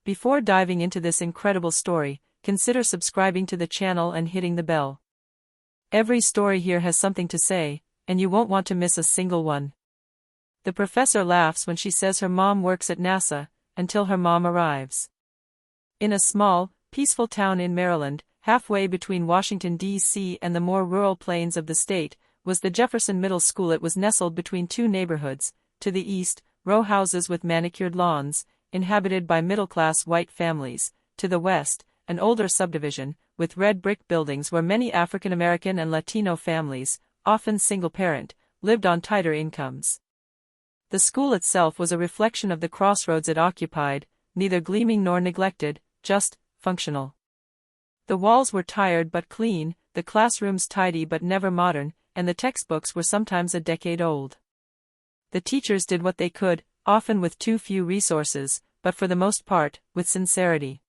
Before diving into this incredible story, consider subscribing to the channel and hitting the bell. Every story here has something to say, and you won't want to miss a single one. The professor laughs when she says her mom works at NASA, until her mom arrives. In a small, peaceful town in Maryland, halfway between Washington, D.C. and the more rural plains of the state, was the Jefferson Middle School. It was nestled between two neighborhoods. To the east, row houses with manicured lawns, inhabited by middle-class white families. To the west, an older subdivision, with red brick buildings where many African American and Latino families, often single-parent, lived on tighter incomes. The school itself was a reflection of the crossroads it occupied, neither gleaming nor neglected, just functional. The walls were tired but clean, the classrooms tidy but never modern, and the textbooks were sometimes a decade old. The teachers did what they could, often with too few resources, but for the most part, with sincerity.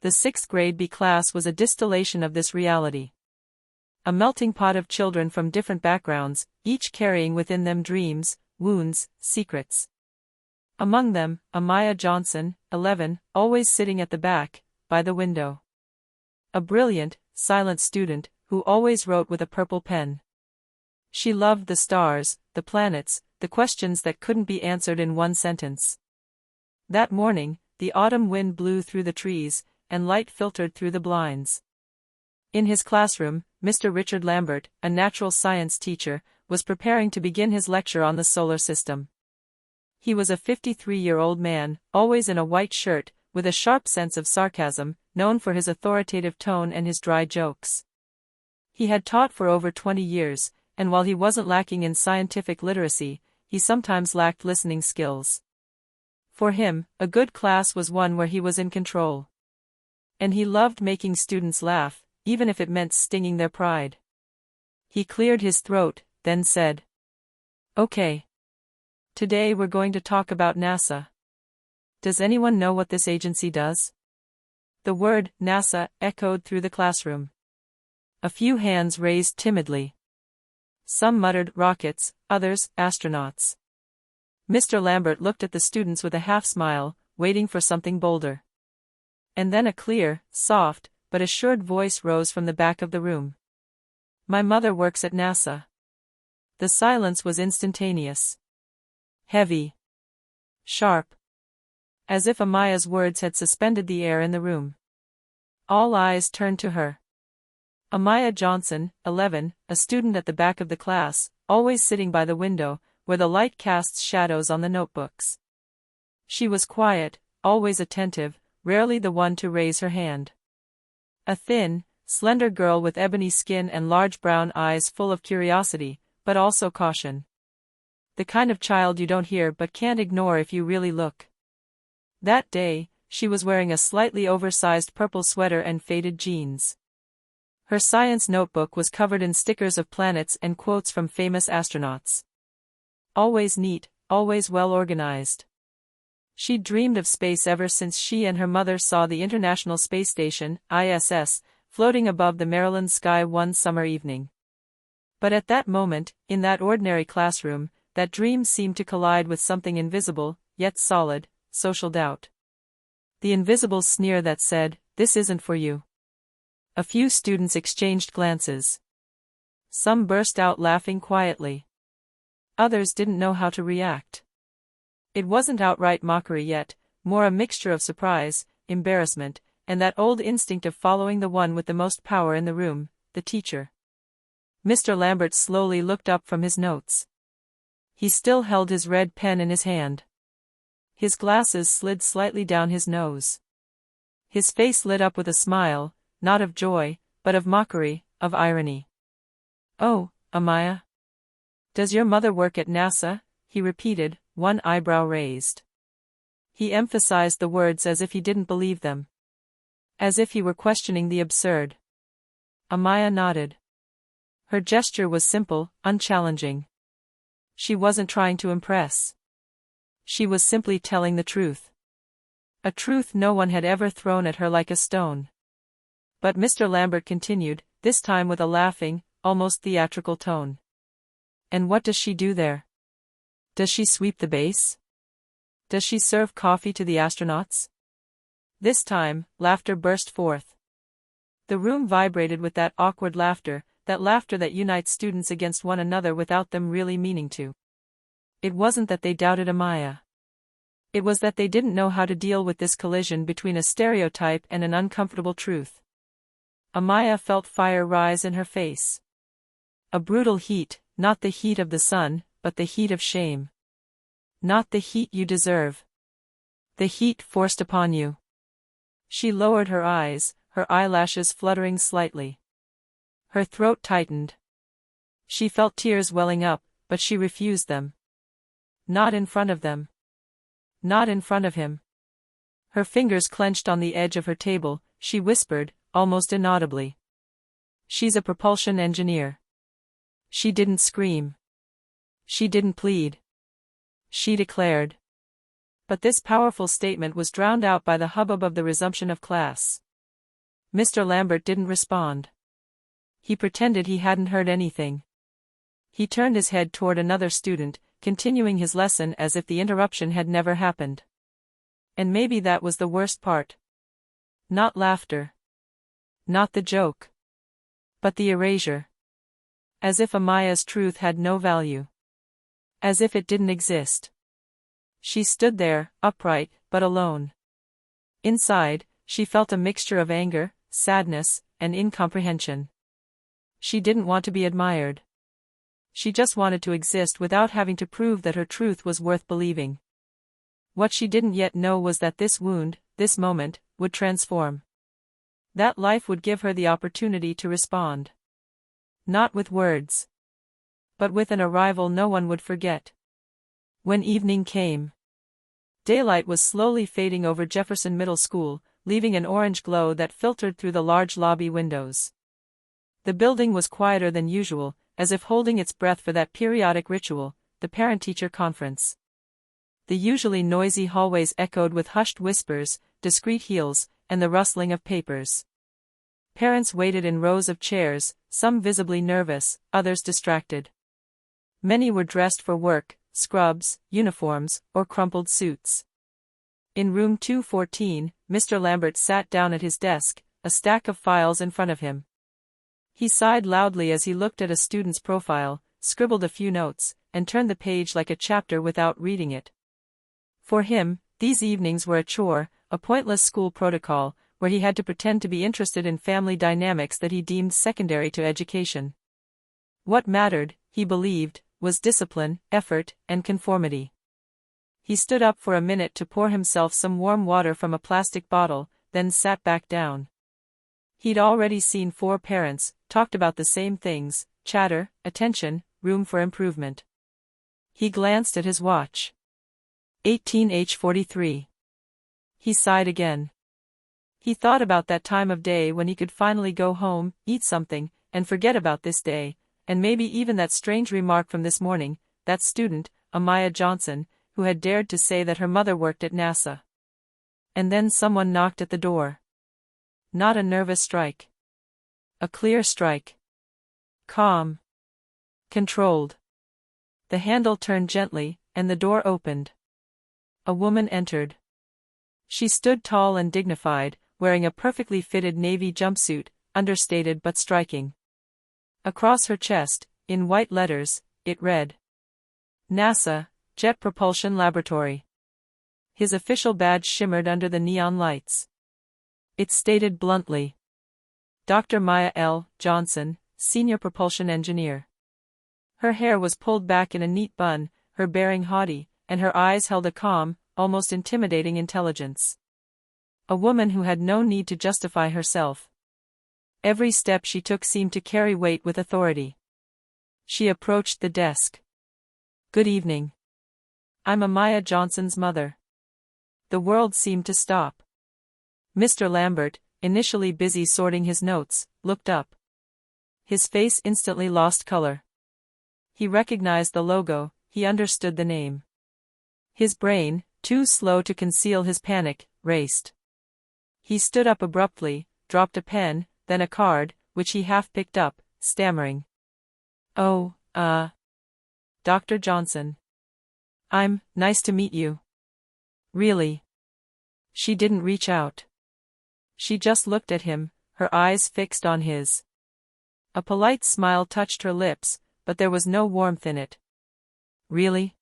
The 6th grade B class was a distillation of this reality. A melting pot of children from different backgrounds, each carrying within them dreams, wounds, secrets. Among them, Amaya Johnson, 11, always sitting at the back, by the window. A brilliant, silent student, who always wrote with a purple pen. She loved the stars, the planets, the questions that couldn't be answered in one sentence. That morning, the autumn wind blew through the trees, and light filtered through the blinds. In his classroom, Mr. Richard Lambert, a natural science teacher, was preparing to begin his lecture on the solar system. He was a 53-year-old man, always in a white shirt, with a sharp sense of sarcasm, known for his authoritative tone and his dry jokes. He had taught for over 20 years, and while he wasn't lacking in scientific literacy, he sometimes lacked listening skills. For him, a good class was one where he was in control. And he loved making students laugh, even if it meant stinging their pride. He cleared his throat, then said, "Okay. Today we're going to talk about NASA. Does anyone know what this agency does?" The word, NASA, echoed through the classroom. A few hands raised timidly. Some muttered, rockets, others, astronauts. Mr. Lambert looked at the students with a half-smile, waiting for something bolder. And then a clear, soft, but assured voice rose from the back of the room. "My mother works at NASA." The silence was instantaneous. Heavy. Sharp. As if Amaya's words had suspended the air in the room. All eyes turned to her. Amaya Johnson, 11, a student at the back of the class, always sitting by the window, where the light casts shadows on the notebooks. She was quiet, always attentive, rarely the one to raise her hand. A thin, slender girl with ebony skin and large brown eyes full of curiosity, but also caution. The kind of child you don't hear but can't ignore if you really look. That day, she was wearing a slightly oversized purple sweater and faded jeans. Her science notebook was covered in stickers of planets and quotes from famous astronauts. Always neat, always well organized. She'd dreamed of space ever since she and her mother saw the International Space Station, ISS, floating above the Maryland sky one summer evening. But at that moment, in that ordinary classroom, that dream seemed to collide with something invisible, yet solid, social doubt. The invisible sneer that said, "This isn't for you." A few students exchanged glances. Some burst out laughing quietly. Others didn't know how to react. It wasn't outright mockery yet, more a mixture of surprise, embarrassment, and that old instinct of following the one with the most power in the room, the teacher. Mr. Lambert slowly looked up from his notes. He still held his red pen in his hand. His glasses slid slightly down his nose. His face lit up with a smile, not of joy, but of mockery, of irony. "Oh, Amaya? Does your mother work at NASA?" he repeated, one eyebrow raised. He emphasized the words as if he didn't believe them. As if he were questioning the absurd. Amaya nodded. Her gesture was simple, unchallenging. She wasn't trying to impress. She was simply telling the truth. A truth no one had ever thrown at her like a stone. But Mr. Lambert continued, this time with a laughing, almost theatrical tone. "And what does she do there? Does she sweep the base? Does she serve coffee to the astronauts?" This time, laughter burst forth. The room vibrated with that awkward laughter that unites students against one another without them really meaning to. It wasn't that they doubted Amaya. It was that they didn't know how to deal with this collision between a stereotype and an uncomfortable truth. Amaya felt fire rise in her face. A brutal heat, not the heat of the sun, but the heat of shame. Not the heat you deserve. The heat forced upon you. She lowered her eyes, her eyelashes fluttering slightly. Her throat tightened. She felt tears welling up, but she refused them. Not in front of them. Not in front of him. Her fingers clenched on the edge of her table, she whispered, almost inaudibly. She's a propulsion engineer. She didn't scream. She didn't plead. She declared. But this powerful statement was drowned out by the hubbub of the resumption of class. Mr. Lambert didn't respond. He pretended he hadn't heard anything. He turned his head toward another student, continuing his lesson as if the interruption had never happened. And maybe that was the worst part. Not laughter. Not the joke. But the erasure. As if Amaya's truth had no value. As if it didn't exist. She stood there, upright, but alone. Inside, she felt a mixture of anger, sadness, and incomprehension. She didn't want to be admired. She just wanted to exist without having to prove that her truth was worth believing. What she didn't yet know was that this wound, this moment, would transform. That life would give her the opportunity to respond. Not with words. But with an arrival no one would forget. When evening came. Daylight was slowly fading over Jefferson Middle School, leaving an orange glow that filtered through the large lobby windows. The building was quieter than usual, as if holding its breath for that periodic ritual, the parent-teacher conference. The usually noisy hallways echoed with hushed whispers, discreet heels, and the rustling of papers. Parents waited in rows of chairs, some visibly nervous, others distracted. Many were dressed for work, scrubs, uniforms, or crumpled suits. In room 214, Mr. Lambert sat down at his desk, a stack of files in front of him. He sighed loudly as he looked at a student's profile, scribbled a few notes, and turned the page like a chapter without reading it. For him, these evenings were a chore, a pointless school protocol, where he had to pretend to be interested in family dynamics that he deemed secondary to education. What mattered, he believed, was discipline, effort, and conformity. He stood up for a minute to pour himself some warm water from a plastic bottle, then sat back down. He'd already seen 4 parents, talked about the same things, chatter, attention, room for improvement. He glanced at his watch. 18h43. He sighed again. He thought about that time of day when he could finally go home, eat something, and forget about this day, and maybe even that strange remark from this morning, that student, Amaya Johnson, who had dared to say that her mother worked at NASA. And then someone knocked at the door. Not a nervous strike. A clear strike. Calm. Controlled. The handle turned gently, and the door opened. A woman entered. She stood tall and dignified, wearing a perfectly fitted navy jumpsuit, understated but striking. Across her chest, in white letters, it read, NASA, Jet Propulsion Laboratory. His official badge shimmered under the neon lights. It stated bluntly, Dr. Maya L. Johnson, Senior Propulsion Engineer. Her hair was pulled back in a neat bun, her bearing haughty, and her eyes held a calm, almost intimidating intelligence. A woman who had no need to justify herself. Every step she took seemed to carry weight with authority. She approached the desk. Good evening. I'm Amaya Johnson's mother. The world seemed to stop. Mr. Lambert, initially busy sorting his notes, looked up. His face instantly lost color. He recognized the logo, he understood the name. His brain, too slow to conceal his panic, raced. He stood up abruptly, dropped a pen, then a card, which he half picked up, stammering. Oh, Dr. Johnson. Nice to meet you. Really. She didn't reach out. She just looked at him, her eyes fixed on his. A polite smile touched her lips, but there was no warmth in it. Really?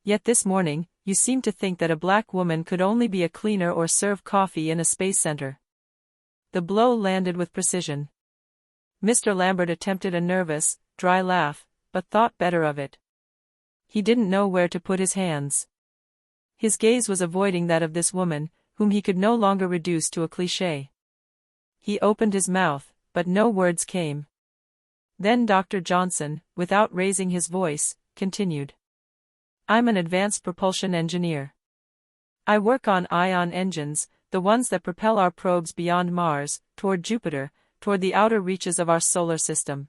Yet this morning, you seemed to think that a black woman could only be a cleaner or serve coffee in a space center. The blow landed with precision. Mr. Lambert attempted a nervous, dry laugh, but thought better of it. He didn't know where to put his hands. His gaze was avoiding that of this woman, whom he could no longer reduce to a cliché. He opened his mouth, but no words came. Then Dr. Johnson, without raising his voice, continued. I'm an advanced propulsion engineer. I work on ion engines, the ones that propel our probes beyond Mars, toward Jupiter, toward the outer reaches of our solar system.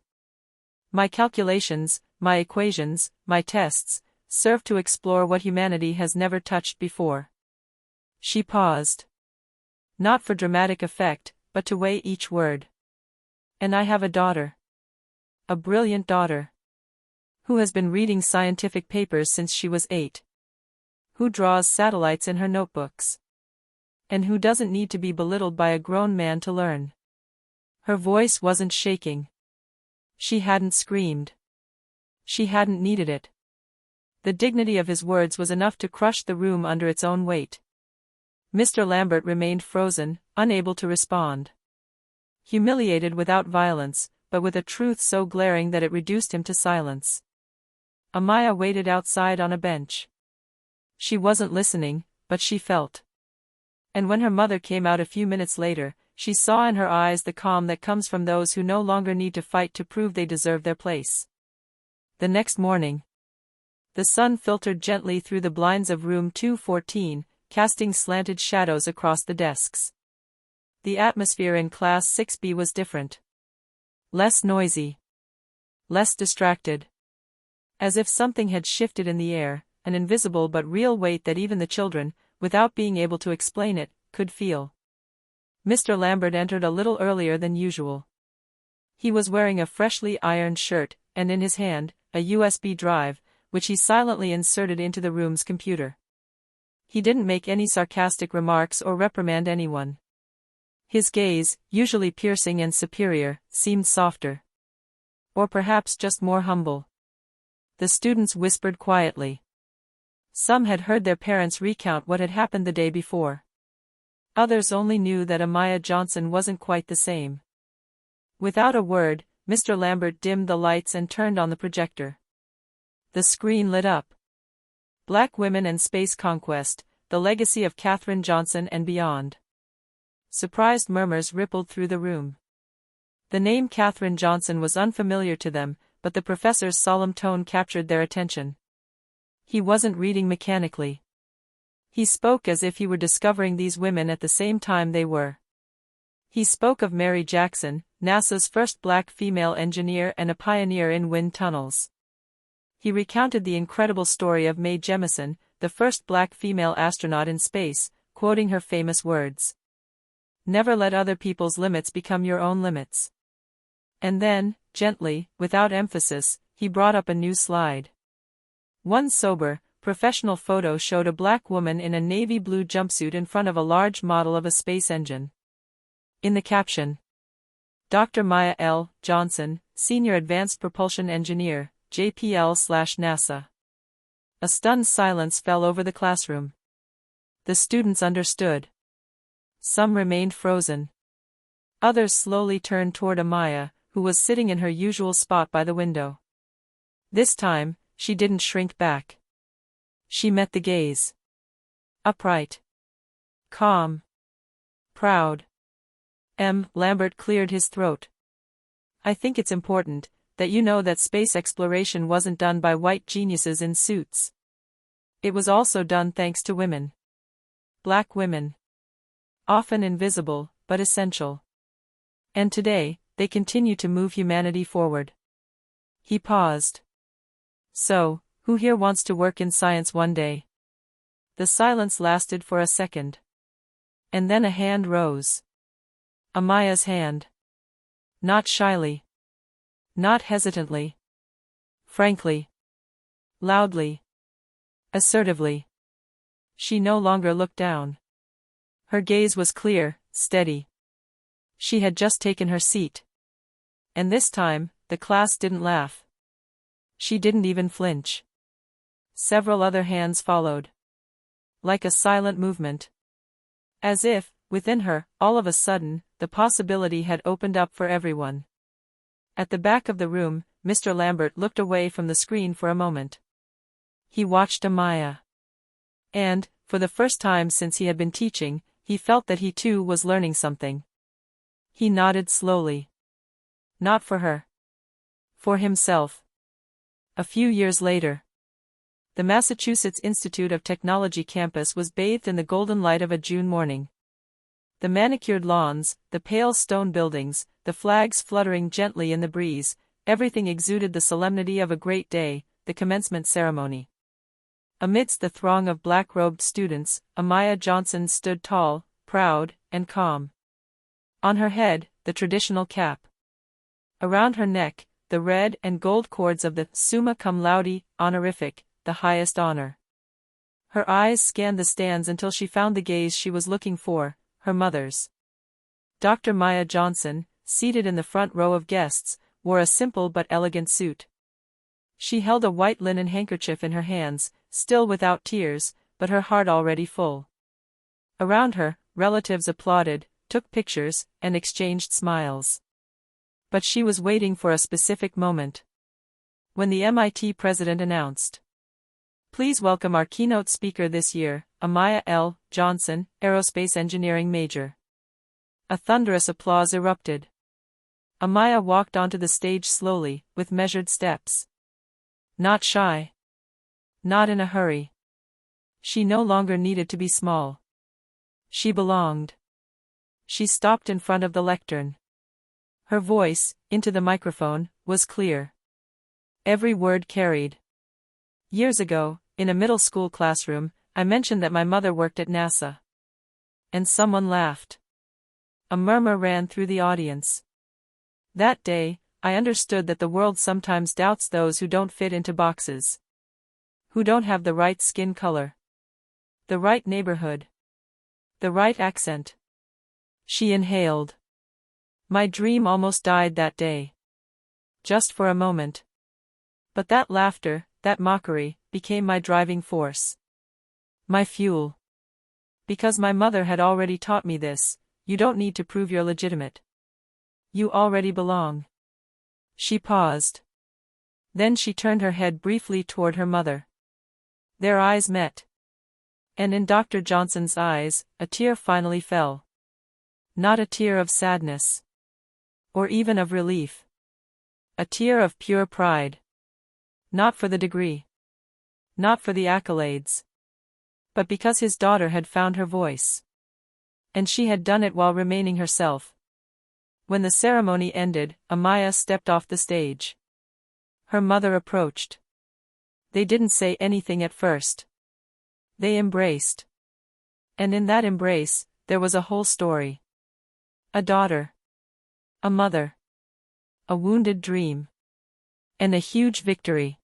My calculations, my equations, my tests, serve to explore what humanity has never touched before. She paused. Not for dramatic effect, but to weigh each word. And I have a daughter. A brilliant daughter. Who has been reading scientific papers since she was 8. Who draws satellites in her notebooks. And who doesn't need to be belittled by a grown man to learn. Her voice wasn't shaking. She hadn't screamed. She hadn't needed it. The dignity of his words was enough to crush the room under its own weight. Mr. Lambert remained frozen, unable to respond. Humiliated without violence, but with a truth so glaring that it reduced him to silence. Amaya waited outside on a bench. She wasn't listening, but she felt. And when her mother came out a few minutes later, she saw in her eyes the calm that comes from those who no longer need to fight to prove they deserve their place. The next morning, the sun filtered gently through the blinds of room 214, casting slanted shadows across the desks. The atmosphere in Class 6B was different. Less noisy. Less distracted. As if something had shifted in the air, an invisible but real weight that even the children, without being able to explain it, could feel. Mr. Lambert entered a little earlier than usual. He was wearing a freshly ironed shirt, and in his hand, a USB drive, which he silently inserted into the room's computer. He didn't make any sarcastic remarks or reprimand anyone. His gaze, usually piercing and superior, seemed softer. Or perhaps just more humble. The students whispered quietly. Some had heard their parents recount what had happened the day before. Others only knew that Amaya Johnson wasn't quite the same. Without a word, Mr. Lambert dimmed the lights and turned on the projector. The screen lit up. Black Women and Space Conquest, The Legacy of Katherine Johnson and Beyond. Surprised murmurs rippled through the room. The name Katherine Johnson was unfamiliar to them, but the professor's solemn tone captured their attention. He wasn't reading mechanically. He spoke as if he were discovering these women at the same time they were. He spoke of Mary Jackson, NASA's first black female engineer and a pioneer in wind tunnels. He recounted the incredible story of Mae Jemison, the first black female astronaut in space, quoting her famous words. Never let other people's limits become your own limits. And then, gently, without emphasis, he brought up a new slide. One sober, professional photo showed a black woman in a navy blue jumpsuit in front of a large model of a space engine. In the caption, Dr. Maya L. Johnson, Senior Advanced Propulsion Engineer, JPL/NASA. A stunned silence fell over the classroom. The students understood. Some remained frozen. Others slowly turned toward Amaya, who was sitting in her usual spot by the window. This time, she didn't shrink back. She met the gaze. Upright. Calm. Proud. Lambert cleared his throat. I think it's important that you know that space exploration wasn't done by white geniuses in suits. It was also done thanks to women. Black women. Often invisible, but essential. And today, they continue to move humanity forward. He paused. So, who here wants to work in science one day? The silence lasted for a second. And then a hand rose. Amaya's hand. Not shyly. Not hesitantly. Frankly. Loudly. Assertively. She no longer looked down. Her gaze was clear, steady. She had just taken her seat. And this time, the class didn't laugh. She didn't even flinch. Several other hands followed. Like a silent movement. As if, within her, all of a sudden, the possibility had opened up for everyone. At the back of the room, Mr. Lambert looked away from the screen for a moment. He watched Amaya. And, for the first time since he had been teaching, he felt that he too was learning something. He nodded slowly. Not for her. For himself. A few years later. The Massachusetts Institute of Technology campus was bathed in the golden light of a June morning. The manicured lawns, the pale stone buildings, the flags fluttering gently in the breeze, everything exuded the solemnity of a great day, the commencement ceremony. Amidst the throng of black-robed students, Amaya Johnson stood tall, proud, and calm. On her head, the traditional cap. Around her neck, the red and gold cords of the Summa Cum Laude honorific, the highest honor. Her eyes scanned the stands until she found the gaze she was looking for, her mother's. Dr. Maya Johnson, seated in the front row of guests, wore a simple but elegant suit. She held a white linen handkerchief in her hands, still without tears, but her heart already full. Around her, relatives applauded, took pictures, and exchanged smiles. But she was waiting for a specific moment. When the MIT president announced, "Please welcome our keynote speaker this year, Amaya L. Johnson, aerospace engineering major." A thunderous applause erupted. Amaya walked onto the stage slowly, with measured steps. Not shy. Not in a hurry. She no longer needed to be small. She belonged. She stopped in front of the lectern. Her voice, into the microphone, was clear. Every word carried. "Years ago, in a middle school classroom, I mentioned that my mother worked at NASA. And someone laughed. A murmur ran through the audience. That day, I understood that the world sometimes doubts those who don't fit into boxes. Who don't have the right skin color. The right neighborhood. The right accent." She inhaled. "My dream almost died that day. Just for a moment. But that laughter, that mockery, became my driving force. My fuel. Because my mother had already taught me this, you don't need to prove you're legitimate. You already belong." She paused. Then she turned her head briefly toward her mother. Their eyes met. And in Dr. Johnson's eyes, a tear finally fell. Not a tear of sadness. Or even of relief. A tear of pure pride. Not for the degree. Not for the accolades. But because his daughter had found her voice. And she had done it while remaining herself. When the ceremony ended, Amaya stepped off the stage. Her mother approached. They didn't say anything at first. They embraced. And in that embrace, there was a whole story. A daughter. A mother. A wounded dream. And a huge victory.